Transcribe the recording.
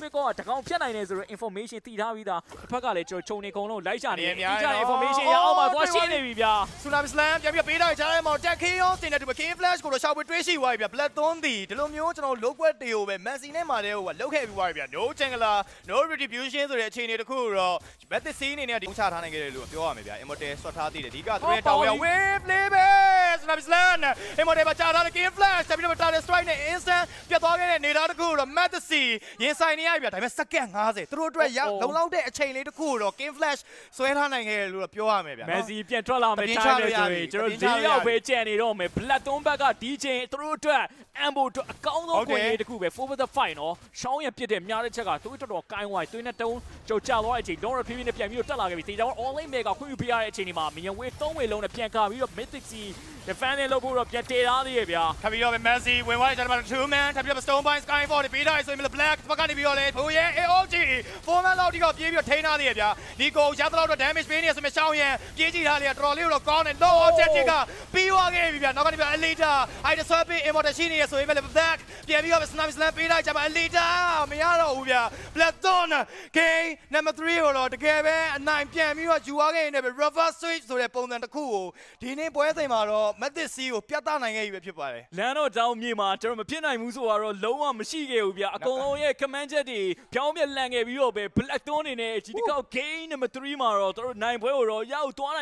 Epic ကတကောင်ဖြတ်နိုင်တယ်ဆိုတော့ information တည်ထားပြီးသားတစ်ဖက်ကလည်းကျွန်တော်ခြုံနေကုန်လုံးလိုက်ရှာနေတယ် information ရအောင်ပါသွားရှင်းနေပြီဗျာ Tsunami Slam ပြန်ပြီးပေးထားကြတဲ့မော်တက်ခီယောတင်တဲ့သူ King Flash ကိုတော့ရှောက်ပြီးတွေးရှိသွားပြီဗျ Black Thorn ဒီလိုမျိုးကျွန်တော်လုတ်ကွက်တွေကိုပဲ Messi နဲ့မာတဲ့ဟိုကလုတ်ခဲ့ပြီးသွားပြီဗျ No Jungler No Retribution ဆိုတဲ့အခြေအနေတစ်ခုတော့ Method C အနေနဲ့ဒီချထားနိုင်ခဲ့တယ်လို့ပြောရမယ်ဗျ Immortal ဆွတ်ထားသေးတယ်ဒီကသူရဲ့တောင်ဝဲ Wave Play ပဲ Tsunami Slam Immortal မှာကြာထားတဲ့ King Flash ဆက်ပြီးတော့ Target Strike နဲ့ Instant ပြတ်သွားခဲ့တဲ့နေသားတစ်ခုတော့ Method C ရင်ဆိုင်နေရပြီဗျဒါပေမဲ့စက္ကန့်50သူတို့အတွက်လုံလောက်တဲ့အချိန်လေးတစ်ခုတော့ King Flash ဆွဲထားနိုင်ခဲ့တယ်လို့ပြောရမယ်ဗျ Messi ပြန်ထွက်လာမယ် time နဲ့ဆိုရင်ကျွန်တော်၄ယောက်ပဲကြံနေတော့မယ် Black Thorn ဘက်ကဒီချိန်သူတို့အတွက် Ambo အတွက်အကောင်းဆုံးခွင့်ရေးတစ်ခုပဲ 4 the fight နော်ရှောင်းရပြစ်တဲ့များတဲ့ချက်ကသူတို့တော်တော်ကိုင်းဝိုင်းသွင်းနဲ့တုံးကြောက်ကြသွားတဲ့အချိန် Long ဖြည်းဖြည်းနဲ့ပြန်ပြီးတော့တက်လာခဲ့ပြီတေချာ online mega ခွင့်ပြုပေးရတဲ့အချိန်ဒီမှာ Minion Wave 3 way လုံးနဲ့ပြန်ကာပြီးတော့ Mythic C defending လုပ်ဖို့တော့ပြန်တေထားသေးရဲ့ဗျာ ထပ်ပြီးတော့ Messi ဝင်သွားတဲ့ကျွန်တော်တို့ 2 man ထပ်ပြီးတော့ Stone Bind Skyfall တွေပေးထားရဆိုရင် Black ဘက်ကနေပြီးတော့လေဖိုးရဲ့ AOG 4 man လောက်ဒီကပြေးပြီးတော့ထိန်းထားသေးရဲ့ဗျာဒီကိုရသလောက်တော့ damage ပေးနေရဆိုရင်ရှောင်းရန်ပြေးကြည့်ထားလေတော်တော်လေးတော့ကောင်းတယ် low objective ကပြီးသွားခဲ့ပြီဗျာနောက်ကနေပြီး Elita Ida Swap Immortal ရှိနေရဆိုရင် Black ပြန်ပြီးတော့ Tsunami Slam ပေးထားကြမှာ Elita မရတော့ဘူးဗျာ Black Thorn Game number 3ကိုတော့တကယ်ပဲအနိုင်ပြန်ပြီးတော့ယူသွားခဲ့နေတယ် Reverse Switch ဆိုတဲ့ပုံစံတစ်ခုကိုဒီနေ့ပွဲစဉ်မှာတော့ Method C ကိုပြသနိုင်ခဲ့ပြီပဲဖြစ်ပါတယ် လမ်းတော့တောင်းမြေမှာကျွန်တော်မဖြစ်နိုင်ဘူးဆိုတော့လုံးဝမရှိခဲ့ဘူးဗျာအကုန်လုံးရဲ့ command ချက်တွေဖြောင်းပြက်လန်ခဲ့ပြီးတော့ပဲ Black Thorn နေနဲ့ဒီတစ်ခေါက် game number 3မှာတော့တို့နိုင်ပွဲကိုတော့ရောက်သွားနိုင်